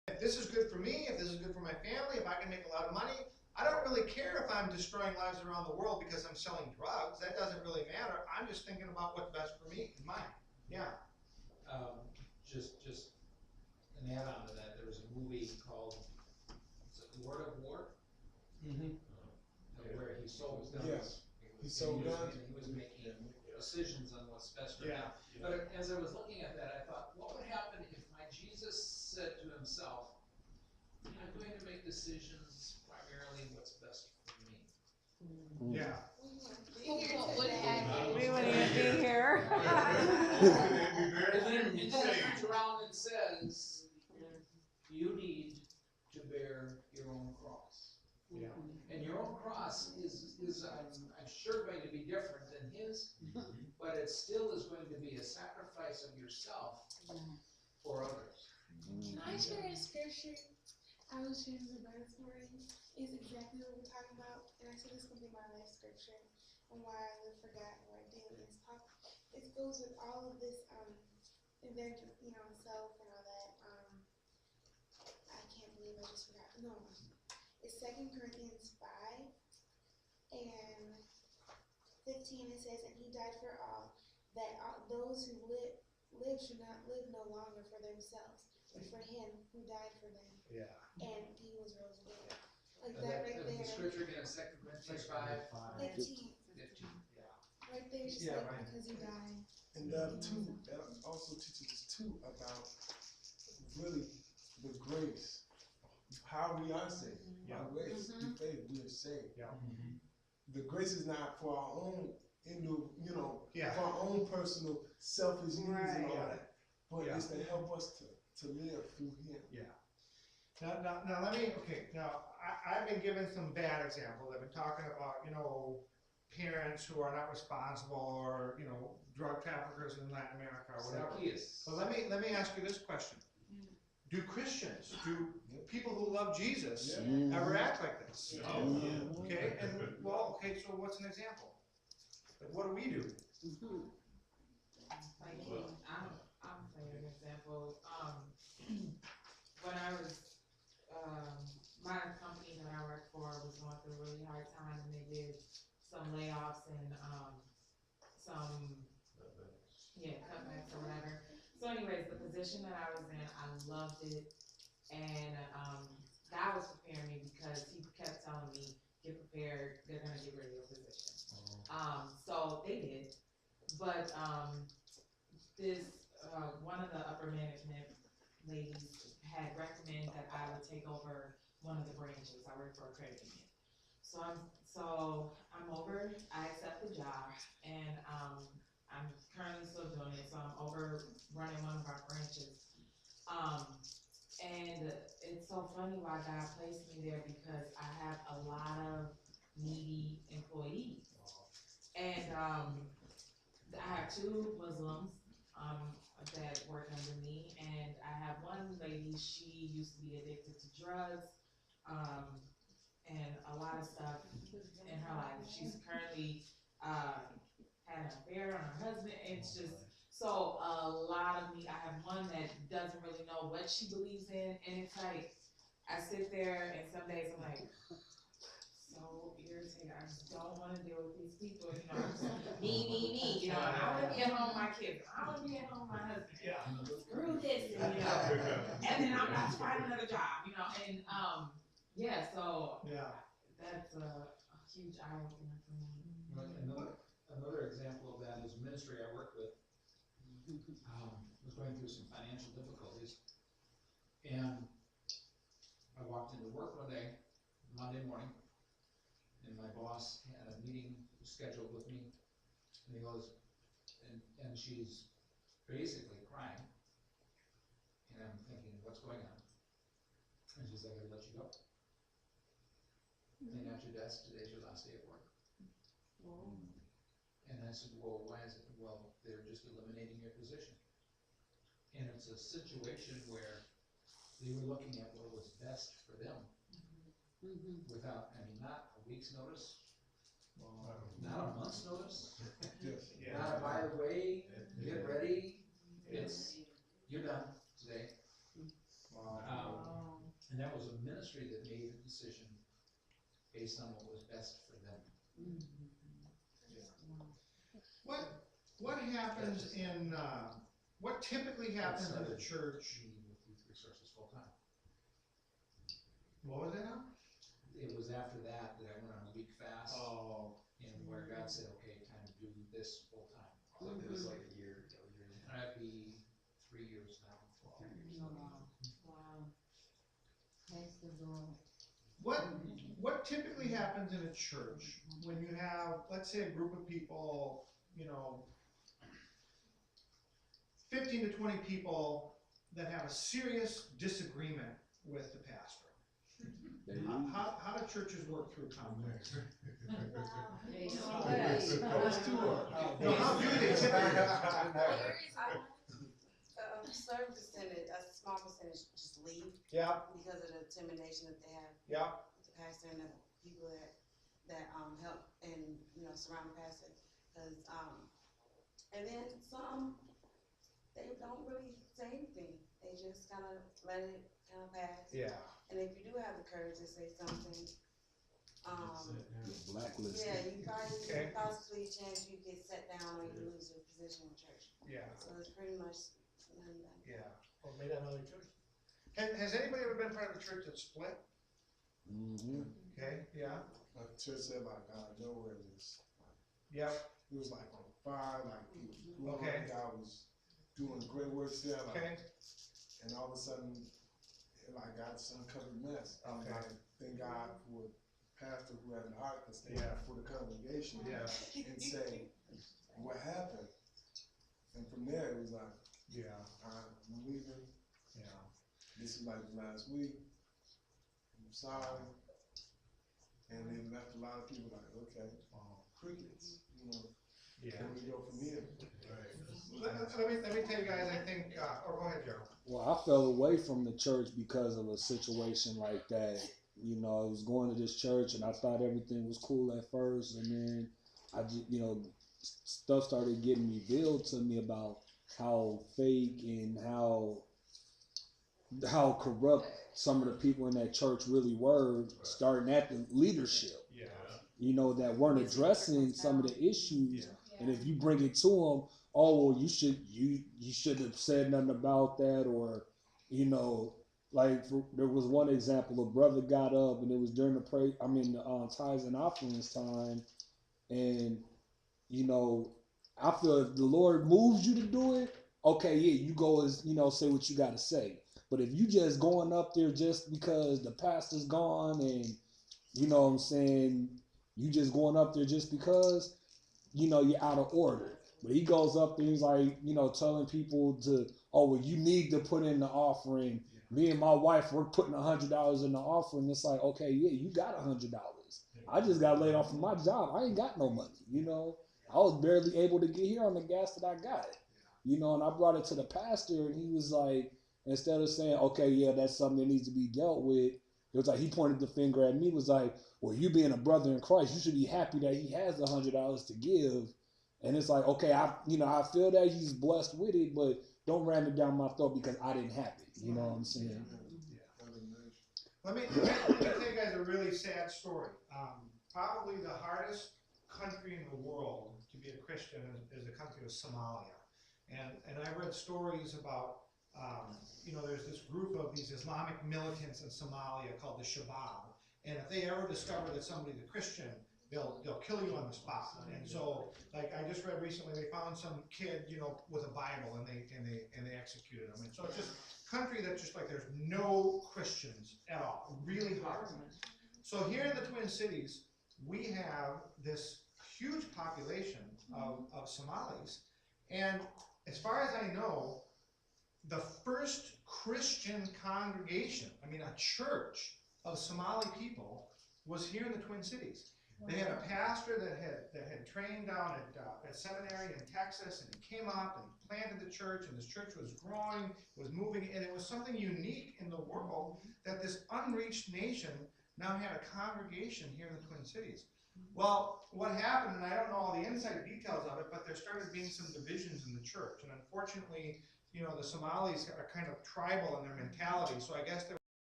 if this is good for me, if this is good for my family, if I can make a lot of money, I don't really care if I'm destroying lives around the world because I'm selling drugs. That doesn't really matter. I'm just thinking about what's best for me and mine. Yeah. Just an add-on to that, there was a movie called, is it Lord of War? Where he sold guns. Yes. He sold guns. He was making decisions on what's best for him. But as I was looking at that, I thought, what would happen if my Jesus said to himself, I'm going to make decisions primarily what's best for me? Yeah. What would happen? We wouldn't even be here. And then he turns around and says, you need to bear your own cross. Yeah. And your own cross is I'm sure going to be different than his, but it still is going to be a sacrifice of yourself for others. Can I share a scripture? I was sharing the bird this morning. It's exactly what we're talking about. And I said this is going to be my life scripture and why I live for God and why daily is talk. It goes with all of this evangel, self and all that. I can't believe I just forgot. No. It's 2 Corinthians 5 and 15. It says, and he died for all, that those who live should not live no longer for themselves, but for him who died for them. Yeah. And he was rose again. Like that right there. The scripture again, 2 Corinthians 5. 15. 15. Yeah. Right there, it's Yeah, like right. because he died. And that also teaches us too about really the grace, how we are saved. Yeah. By grace through faith, we are saved. Yeah. The grace is not for our own, Yeah. for our own personal selfish needs and all Yeah. that, but Yeah. it's to help us to live through Him. Yeah. Now let me, I've been given some bad examples. I've been talking about, parents who are not responsible or, drug traffickers in Latin America or whatever. Yes. But let me ask you this question. Do Christians, do people who love Jesus ever act like this? Okay, so what's an example? Like, what do we do? Like me, I'm saying an example. When I was, my company that I worked for was going through a really hard time, and they did some layoffs and some cutbacks or whatever. So, anyways, the position that I was in, I loved it, and God was preparing me because He kept telling me, "Get prepared. They're gonna get rid of your position." So they did, but this one of the upper management ladies had recommended that I would take over one of the branches. I work for a credit union, so I'm over. I accept the job, and I'm currently still doing it. So I'm over running one of our branches, and it's so funny why God placed me there because I have a lot of needy employees. And I have 2 Muslims that work under me, and I have one lady, she used to be addicted to drugs and a lot of stuff in her life. She's currently had an affair on her husband, and it's just so a lot of me. I have one that doesn't really know what she believes in, and it's like I sit there and some days I'm like, so irritated. I just don't want to deal with these people, me, and I want to be at home with my kids. I want to be at home with my husband. Yeah. Screw this, and then I'm about to find another job, and so that's a huge eye opener for me. Another example of that is a ministry I worked with. Was going through some financial difficulties, and I walked into work one day, Monday morning, and my boss had a meeting scheduled with me, and he goes, and she's basically crying, and I'm thinking, what's going on? And she's like, I gotta let you go. Clean out your desk, today's your last day at work. And I said, well, why is it? Well, they're just eliminating your position. And it's a situation where they were looking at what was best for them. Without, not a week's notice, not a month's notice, not a by the way, get ready, it's, you're done today. that was a ministry that made the decision based on what was best for them. What happens in, what typically happens in a church? Meeting with youth resources full time. What was it now? It was after that I went on a week fast, Oh, and where God said, okay, time to do this full time. It was like a year. And that'd be 3 years now. 3 years now. Wow. Praise the Lord. what typically happens in a church when you have, let's say, a group of people, 15 to 20 people that have a serious disagreement with the pastor? How do churches work through conflict? Those two are. No, how do they typically? A certain percentage, a small percentage just leave Yeah, because of the intimidation that they have yeah, with the pastor and the people that help and, surround the pastor. Cause, and then some, they don't really say anything. They just kind of let it kind of pass. yeah. And if you do have the courage to say something, Blacklisted. yeah, you probably, Okay. possibly a chance you get set down or you lose your position in church. Yeah, So it's pretty much none done. yeah. Or made out of other church. Has anybody ever been part of a church that split? Mm-hmm. Okay, yeah, Like the church said, like, God, nowhere just, yep, it was like on fire, like, people, Okay. God was doing great work there, like, okay, and all of a sudden, like, got some covered mess. Okay. Like, thank God for the pastor who had an heart to stand Yeah. for the congregation yeah, and say, what happened? And from there, it was like, yeah, I'm leaving. yeah. This is like last week. I'm sorry. And they left a lot of people like, okay, crickets, Yeah. where we go from here? Let me tell you guys, I think, or go ahead, Joe. Well, I fell away from the church because of a situation like that. I was going to this church and I thought everything was cool at first, and then I just, stuff started getting revealed to me about how fake and how corrupt some of the people in that church really were, starting at the leadership. Yeah. That weren't addressing some of the issues. And if you bring it to them, oh, well, you should have said nothing about that, or, there was one example, a brother got up, and it was during the tithes and offerings time, and, I feel if the Lord moves you to do it, okay, yeah, you go as, say what you got to say. But if you just going up there just because the pastor's gone and, you know what I'm saying, you just going up there just because, you're out of order. But he goes up there, he's like, telling people to, oh, well, you need to put in the offering. Me and my wife, we're putting $100 in the offering. It's like, okay, yeah, you got $100. I just got laid off from my job. I ain't got no money, I was barely able to get here on the gas that I got, and I brought it to the pastor, and he was like, instead of saying, okay, yeah, that's something that needs to be dealt with, it was like, he pointed the finger at me, was like, well, you being a brother in Christ, you should be happy that he has the $100 to give. And it's like, okay, I feel that he's blessed with it, but don't ram it down my throat because I didn't have it. You know what I'm saying? Let me tell you guys a really sad story. Probably the hardest country in the world to be a Christian is the country of Somalia. And I read stories about, there's this group of these Islamic militants in Somalia called the Shabab. And if they ever discover that somebody's a Christian, they'll kill you on the spot. And so, like I just read recently, they found some kid, with a Bible, and they executed him. And so it's just a country that just like there's no Christians at all, really hard. So here in the Twin Cities, we have this huge population of Somalis, and as far as I know, the first Christian congregation, a church of Somali people, was here in the Twin Cities. They had a pastor that had trained down at seminary in Texas, and he came up and planted the church, and this church was growing, was moving, and it was something unique in the world that this unreached nation now had a congregation here in the Twin Cities. Well, what happened, and I don't know all the inside details of it, but there started being some divisions in the church, and unfortunately, the Somalis are kind of tribal in their mentality, so I guess there